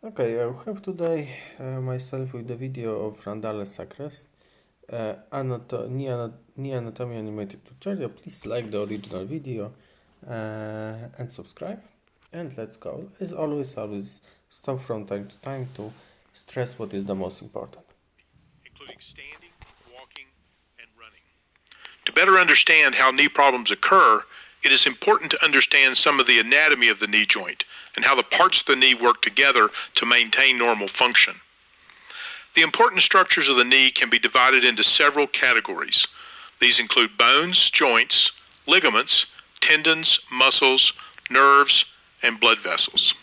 Okay, I have today myself with the video of Randale Sacrest, knee anatomy animated tutorial. Please like the original video and subscribe. And let's go. As always stop from time to time to stress what is the most important. Including standing, walking, and running. To better understand how knee problems occur, it is important to understand some of the anatomy of the knee joint and how the parts of the knee work together to maintain normal function. The important structures of the knee can be divided into several categories. These include bones, joints, ligaments, tendons, muscles, nerves, and blood vessels.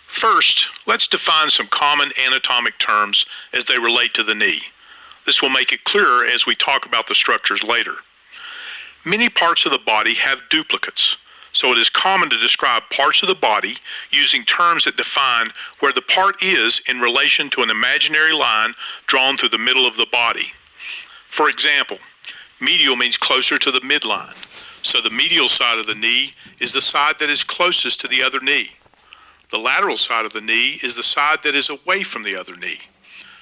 First, let's define some common anatomic terms as they relate to the knee. This will make it clearer as we talk about the structures later. Many parts of the body have duplicates, so it is common to describe parts of the body using terms that define where the part is in relation to an imaginary line drawn through the middle of the body. For example, medial means closer to the midline, so the medial side of the knee is the side that is closest to the other knee. The lateral side of the knee is the side that is away from the other knee.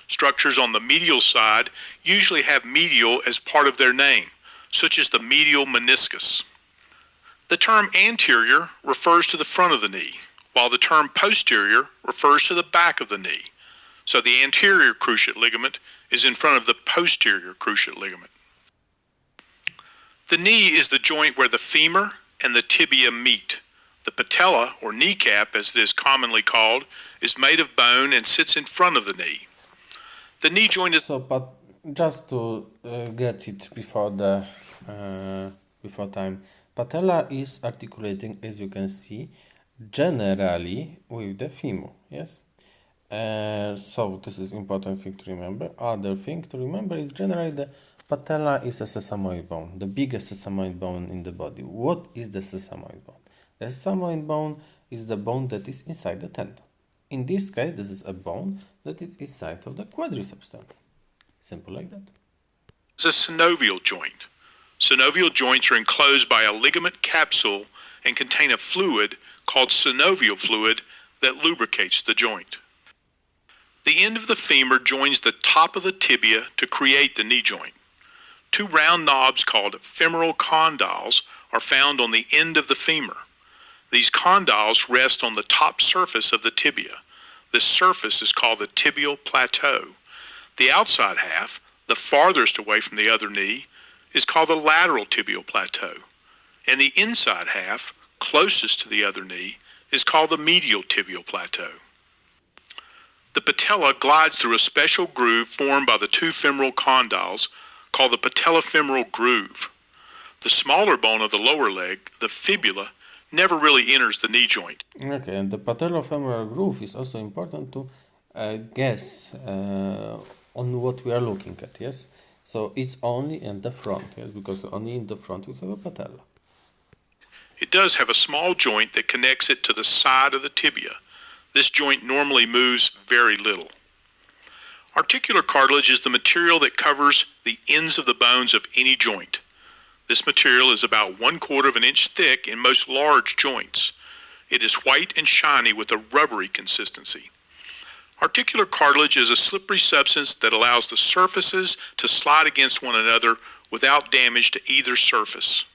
Structures on the medial side usually have medial as part of their name, such as the medial meniscus. The term anterior refers to the front of the knee, while the term posterior refers to the back of the knee. So the anterior cruciate ligament is in front of the posterior cruciate ligament. The knee is the joint where the femur and the tibia meet. The patella, or kneecap as it is commonly called, is made of bone and sits in front of the knee. The knee joint is... So, but just to get it before time, patella is articulating, as you can see, generally with the femur. Yes. So this is important thing to remember. Other thing to remember is generally the patella is a sesamoid bone, the biggest sesamoid bone in the body. What is the sesamoid bone? The sesamoid bone is the bone that is inside the tendon. In this case, this is a bone that is inside of the quadriceps tendon. Simple like that. It's a synovial joint. Synovial joints are enclosed by a ligament capsule and contain a fluid called synovial fluid that lubricates the joint. The end of the femur joins the top of the tibia to create the knee joint. Two round knobs called femoral condyles are found on the end of the femur. These condyles rest on the top surface of the tibia. This surface is called the tibial plateau. The outside half, the farthest away from the other knee, is called the lateral tibial plateau. And the inside half, closest to the other knee, is called the medial tibial plateau. The patella glides through a special groove formed by the two femoral condyles called the patellofemoral groove. The smaller bone of the lower leg, the fibula, never really enters the knee joint. Okay, and the patellofemoral groove is also important to guess on what we are looking at, yes? So it's only in the front, yes, because only in the front we have a patella. It does have a small joint that connects it to the side of the tibia. This joint normally moves very little. Articular cartilage is the material that covers the ends of the bones of any joint. This material is about 1/4 of an inch thick in most large joints. It is white and shiny with a rubbery consistency. Articular cartilage is a slippery substance that allows the surfaces to slide against one another without damage to either surface.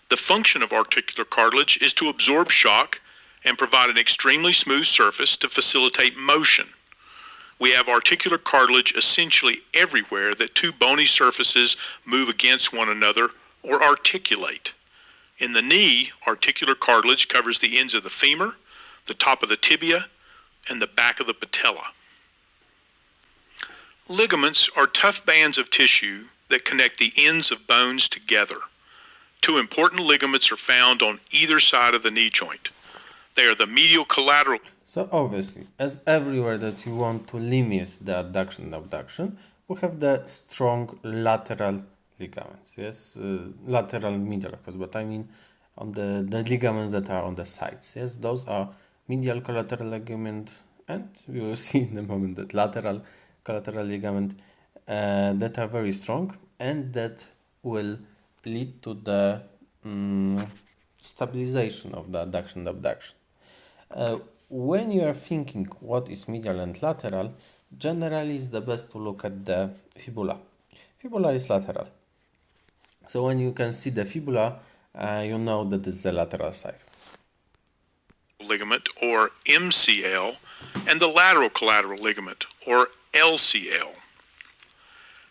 The function of articular cartilage is to absorb shock and provide an extremely smooth surface to facilitate motion. We have articular cartilage essentially everywhere that two bony surfaces move against one another or articulate. In the knee, articular cartilage covers the ends of the femur, the top of the tibia, and the back of the patella. Ligaments are tough bands of tissue that connect the ends of bones together. Two important ligaments are found on either side of the knee joint. They are the medial collateral. So obviously, as everywhere that you want to limit the adduction and abduction, we have the strong lateral ligaments, yes, lateral medial, but I mean on the ligaments that are on the sides, yes, those are medial collateral ligament, and we will see in a moment that lateral collateral ligament that are very strong and that will lead to the stabilization of the adduction and abduction. When you are thinking what is medial and lateral, generally it's the best to look at the fibula. Fibula is lateral. So when you can see the fibula, you know that it's the lateral side. Ligament, or MCL, and the lateral collateral ligament, or LCL.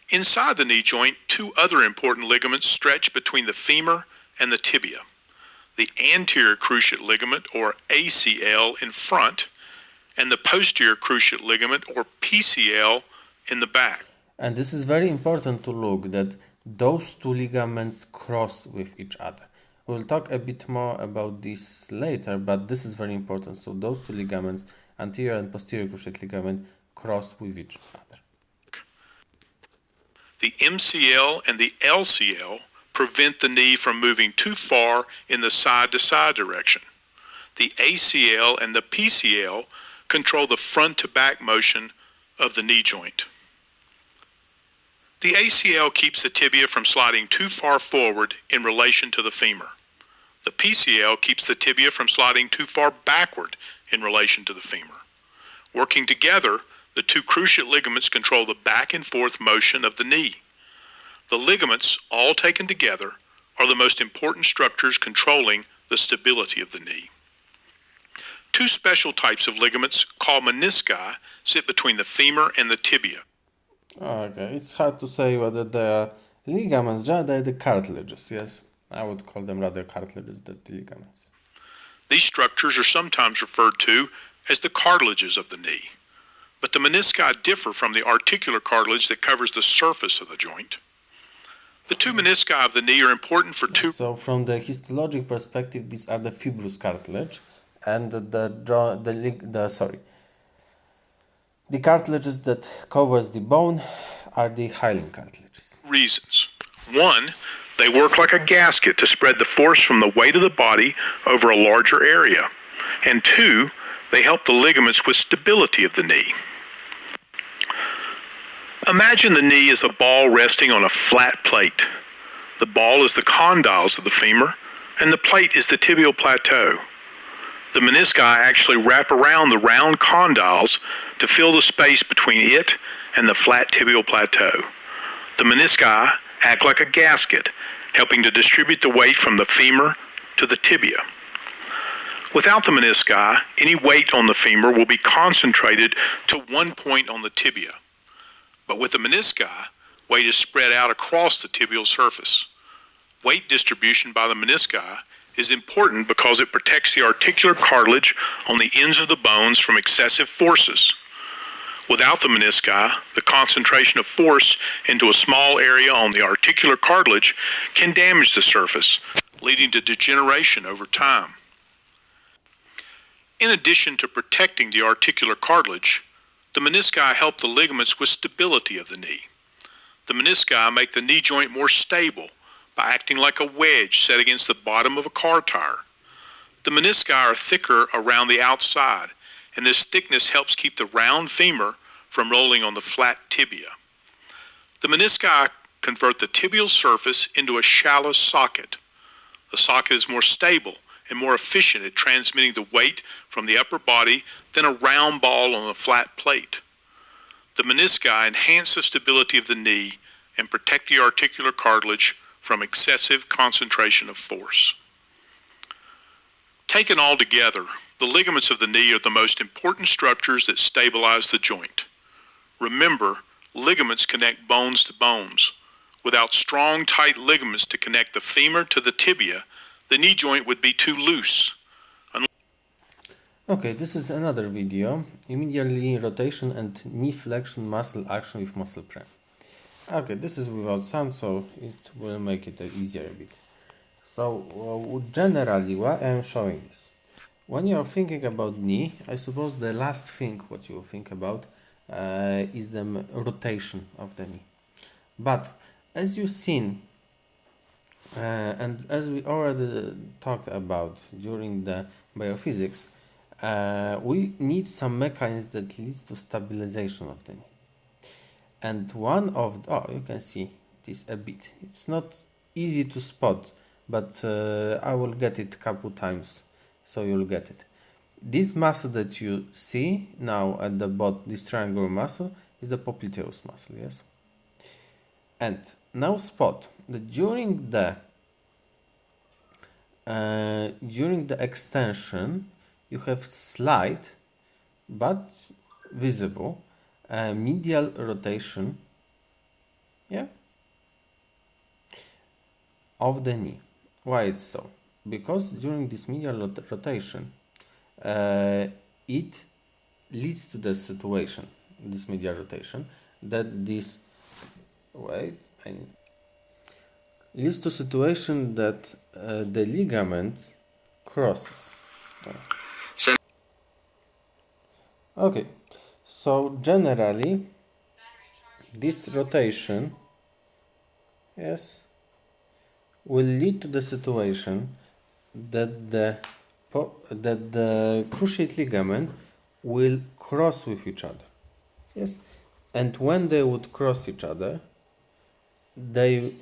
Inside the knee joint, two other important ligaments stretch between the femur and the tibia. The anterior cruciate ligament, or ACL, in front, and the posterior cruciate ligament, or PCL, in the back. And this is very important to look that those two ligaments cross with each other. We'll talk a bit more about this later, but this is very important. So those two ligaments, anterior and posterior cruciate ligament, cross with each other. The MCL and the LCL prevent the knee from moving too far in the side-to-side direction. The ACL and the PCL control the front-to-back motion of the knee joint. The ACL keeps the tibia from sliding too far forward in relation to the femur. The PCL keeps the tibia from sliding too far backward in relation to the femur. Working together, the two cruciate ligaments control the back and forth motion of the knee. The ligaments, all taken together, are the most important structures controlling the stability of the knee. Two special types of ligaments, called menisci, sit between the femur and the tibia. Okay, it's hard to say whether they are ligaments, they're the cartilages, yes. I would call them rather cartilages than the ligaments. These structures are sometimes referred to as the cartilages of the knee. But the menisci differ from the articular cartilage that covers the surface of the joint. The two menisci of the knee are important for two. So from the histologic perspective, these are the fibrous cartilage, and the cartilages that covers the bone are the hyaline cartilages. Reasons. One, they work like a gasket to spread the force from the weight of the body over a larger area. And two, they help the ligaments with stability of the knee. Imagine the knee as a ball resting on a flat plate. The ball is the condyles of the femur, and the plate is the tibial plateau. The menisci actually wrap around the round condyles to fill the space between it and the flat tibial plateau. The menisci act like a gasket, helping to distribute the weight from the femur to the tibia. Without the menisci, any weight on the femur will be concentrated to one point on the tibia. But with the menisci, weight is spread out across the tibial surface. Weight distribution by the menisci is important because it protects the articular cartilage on the ends of the bones from excessive forces. Without the menisci, the concentration of force into a small area on the articular cartilage can damage the surface, leading to degeneration over time. In addition to protecting the articular cartilage, the menisci help the ligaments with stability of the knee. The menisci make the knee joint more stable by acting like a wedge set against the bottom of a car tire. The menisci are thicker around the outside, and this thickness helps keep the round femur from rolling on the flat tibia. The menisci convert the tibial surface into a shallow socket. The socket is more stable and more efficient at transmitting the weight from the upper body than a round ball on a flat plate. The menisci enhance the stability of the knee and protect the articular cartilage from excessive concentration of force. Taken all together, the ligaments of the knee are the most important structures that stabilize the joint. Remember, ligaments connect bones to bones. Without strong, tight ligaments to connect the femur to the tibia, the knee joint would be too loose. Okay, this is another video, immediately rotation and knee flexion muscle action with muscle prime. Okay, this is without sound, so it will make it easier a bit. So generally, why I am showing this? When you are thinking about knee, I suppose the last thing what you think about is the rotation of the knee. But as you've seen, and as we already talked about during the biophysics, we need some mechanism that leads to stabilization of the knee. And one of you can see this a bit. It's not easy to spot, but I will get it a couple times, so you'll get it. This muscle that you see now at the bottom, this triangular muscle, is the popliteus muscle, yes? And now spot that during the extension, you have slight but visible medial rotation, yeah, of the knee. Why it's so? Because during this medial rotation, it leads to the situation, this medial rotation, that this, leads to situation that the ligaments crosses. Okay, so generally, this rotation, yes, will lead to the situation that the cruciate ligament will cross with each other. Yes, and when they would cross each other, they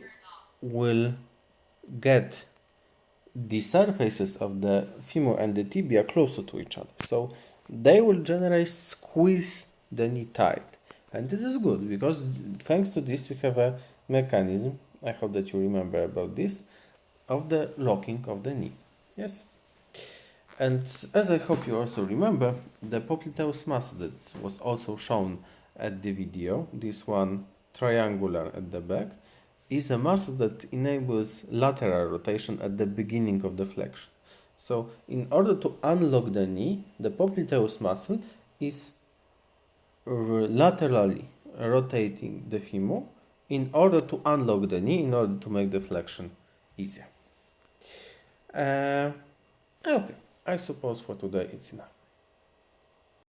will get the surfaces of the femur and the tibia closer to each other. So they will generally squeeze the knee tight. And this is good because thanks to this we have a mechanism, I hope that you remember about this, of the locking of the knee. Yes? And as I hope you also remember, the popliteus muscle that was also shown at the video, this one triangular at the back, is a muscle that enables lateral rotation at the beginning of the flexion. So in order to unlock the knee, the popliteus muscle is laterally rotating the femur in order to unlock the knee, in order to make the flexion easier. Okay, I suppose for today it's enough.